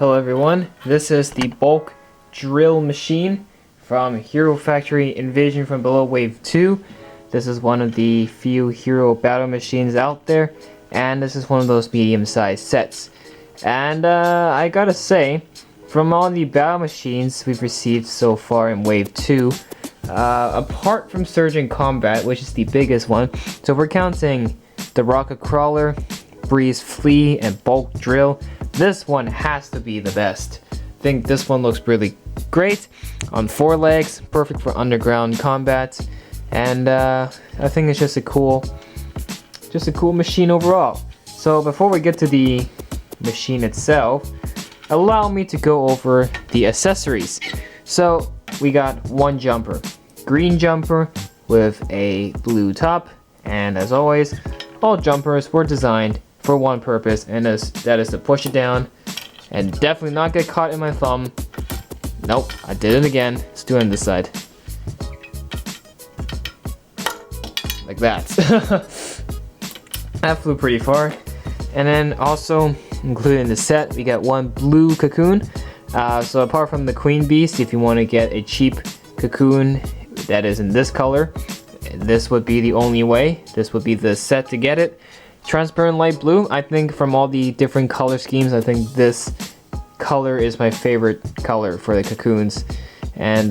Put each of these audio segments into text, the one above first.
Hello everyone, this is the bulk drill machine from Hero Factory Invasion from Below Wave 2. This is one of the few hero battle machines out there, and this is one of those medium-sized sets. And I gotta say, from all the battle machines we've received so far in Wave 2, apart from Surgeon Combat, which is the biggest one, so if we're counting the Rocket Crawler, Breeze Flea, and Bulk Drill, this one has to be the best. I think this one looks really great on 4 legs, perfect for underground combat, and I think it's just a cool machine overall. So before we get to the machine itself, allow me to go over the accessories. So we got one jumper, green jumper with a blue top, and as always, all jumpers were designed for one purpose, and that is to push it down and definitely not get caught in my thumb. Nope, I did it again. Let's do it on this side. Like that. That flew pretty far. And then also included in the set, we got one blue cocoon. So apart from the queen beast, if you want to get a cheap cocoon that is in this color, this would be the only way. This would be the set to get it. Transparent light blue. I think from all the different color schemes, I think this color is my favorite color for the cocoons. And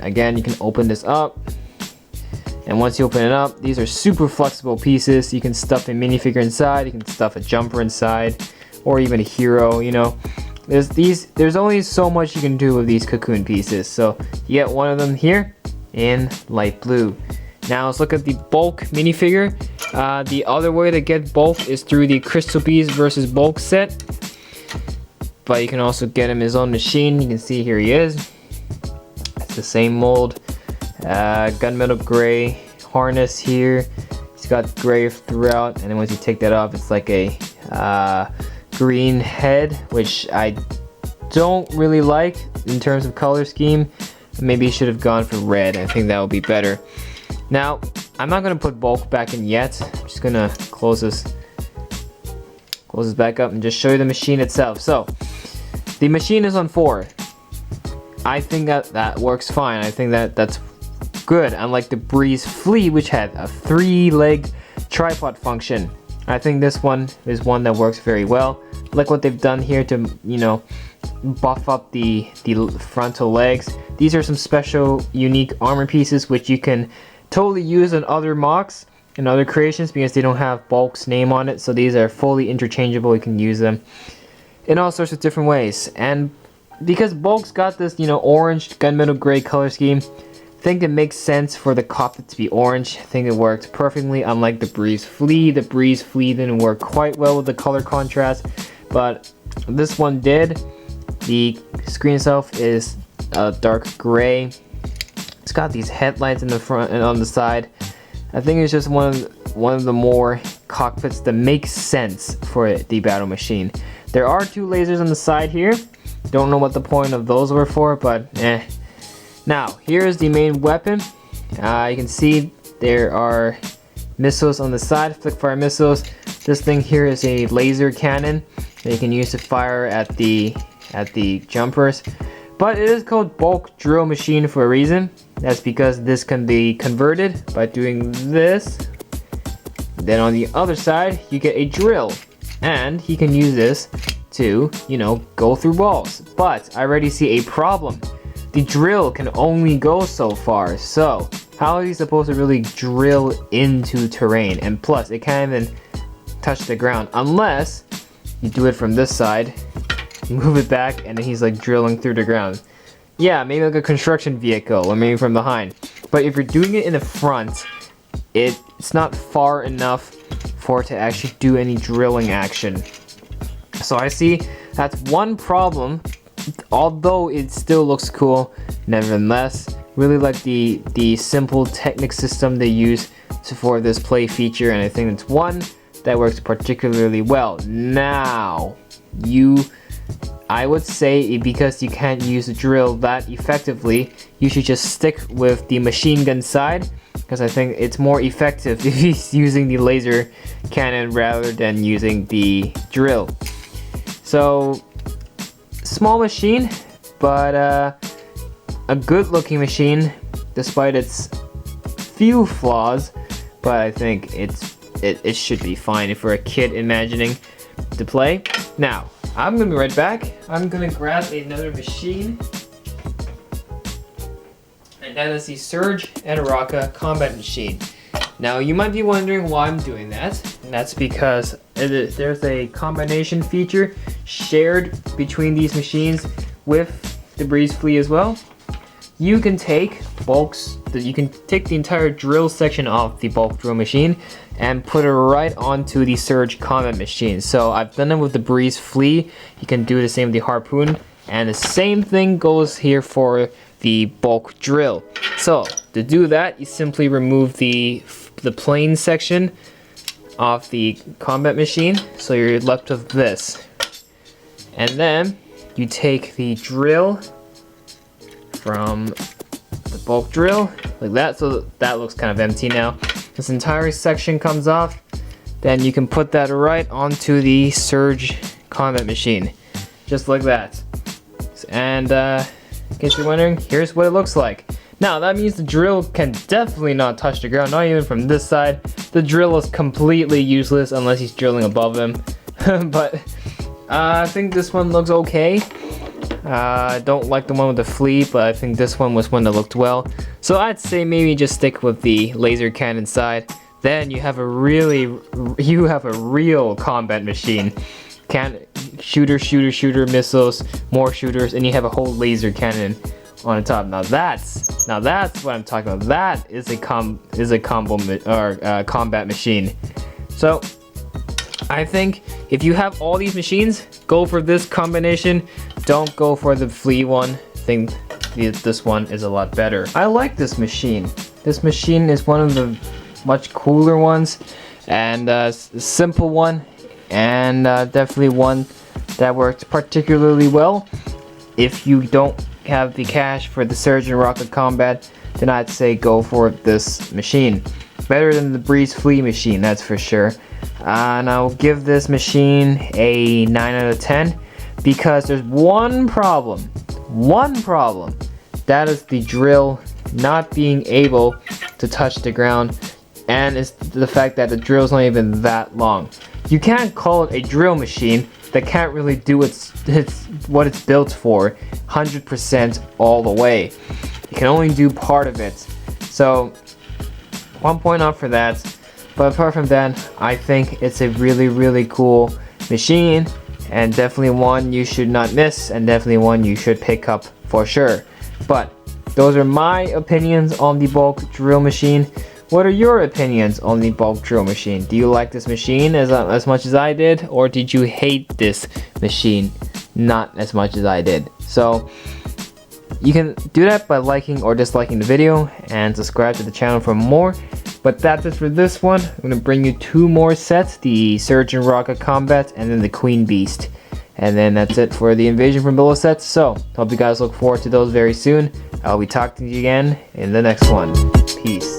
again, you can open this up, and once you open it up, these are super flexible pieces. You can stuff a minifigure inside, you can stuff a jumper inside, or even a hero. You know, there's only so much you can do with these cocoon pieces. So you get one of them here in light blue. Now let's look at the bulk minifigure. The other way to get bulk is through the Crystal Beast versus bulk set, but you can also get him his own machine. You can see here he is. It's the same mold, gunmetal gray harness here. He's got gray throughout, and then once you take that off, it's like a green head, which I don't really like in terms of color scheme. Maybe you should have gone for red. I think that would be better. Now, I'm not gonna put bulk back in yet. I'm just gonna close this back up and just show you the machine itself. So, the machine is on 4. I think that works fine. I think that's good. Unlike the Breeze Flea, which had a 3-leg tripod function. I think this one is one that works very well. Like what they've done here to, you know, buff up the frontal legs. These are some special, unique armor pieces which you can totally use on other mocks and other creations because they don't have Bulk's name on it. So these are fully interchangeable. You can use them in all sorts of different ways. And because Bulk's got this, you know, orange gunmetal gray color scheme, I think it makes sense for the cockpit to be orange. I think it worked perfectly, unlike the Breeze Flea. The Breeze Flea didn't work quite well with the color contrast, but this one did. The screen itself is dark gray. It's got these headlights in the front and on the side. I think it's just one of the more cockpits that makes sense for the battle machine. There are 2 lasers on the side here. Don't know what the point of those were for, but eh. Now, here's the main weapon. You can see there are missiles on the side, flick fire missiles. This thing here is a laser cannon that you can use to fire at the jumpers. But it is called bulk drill machine for a reason. That's because this can be converted by doing this. Then on the other side, you get a drill, and he can use this to, you know, go through walls. But I already see a problem. The drill can only go so far. So how are you supposed to really drill into terrain? And plus, it can't even touch the ground unless you do it from this side. Move it back, and then he's like drilling through the ground. Yeah, maybe like a construction vehicle, or maybe from behind. But if you're doing it in the front, it's not far enough for it to actually do any drilling action. So I see that's one problem, although it still looks cool nevertheless. Really like the simple technic system they use for this play feature, and I think it's one that works particularly well. Now, I would say because you can't use the drill that effectively, you should just stick with the machine gun side, because I think it's more effective if he's using the laser cannon rather than using the drill. So small machine, but a good looking machine despite its few flaws, but I think it should be fine if we're a kid imagining to play. Now, I'm gonna be right back. I'm gonna grab another machine, and that is the Surge and Rocka combat machine. Now, you might be wondering why I'm doing that, and that's because there's a combination feature shared between these machines with the Breeze Flea as well. You can take the entire drill section of the bulk drill machine and put it right onto the Surge combat machine. So I've done it with the Breeze Flea. You can do the same with the Harpoon, and the same thing goes here for the bulk drill. So to do that, you simply remove the plain section of the combat machine, so you're left with this, and then you take the drill from the bulk drill like that, so that looks kind of empty now. This entire section comes off, then you can put that right onto the Surge combat machine, just like that. And in case you're wondering, here's what it looks like. Now that means the drill can definitely not touch the ground, not even from this side. The drill is completely useless unless he's drilling above him. But I think this one looks okay. I don't like the one with the flea, but I think this one was one that looked well. So I'd say maybe just stick with the laser cannon side. Then you have a real combat machine. Shooter, missiles, more shooters, and you have a whole laser cannon on the top. Now that's what I'm talking about. That is a combat machine. So I think if you have all these machines, go for this combination. Don't go for the flea one. I think this one is a lot better. I like this machine. This machine is one of the much cooler ones, and a simple one, and definitely one that works particularly well. If you don't have the cash for the Surge and Rocka combat, then I'd say go for this machine. Better than the Breeze Flea machine, that's for sure. And I'll give this machine a 9 out of 10 because there's one problem. That is the drill not being able to touch the ground, and it's the fact that the drill's not even that long. You can't call it a drill machine that can't really do what it's built for 100% all the way. It can only do part of it. So 1 point off for that. But apart from that, I think it's a really cool machine, and definitely one you should not miss, and definitely one you should pick up for sure. But those are my opinions on the bulk drill machine. What are your opinions on the bulk drill machine? Do you like this machine as much as I did, or did you hate this machine not as much as I did? So you can do that by liking or disliking the video, and subscribe to the channel for more. But that's it for this one. I'm going to bring you 2 more sets, the Surge and Rocka Combat, and then the Queen Beast. And then that's it for the Invasion from Below sets. So, hope you guys look forward to those very soon. I'll be talking to you again in the next one. Peace.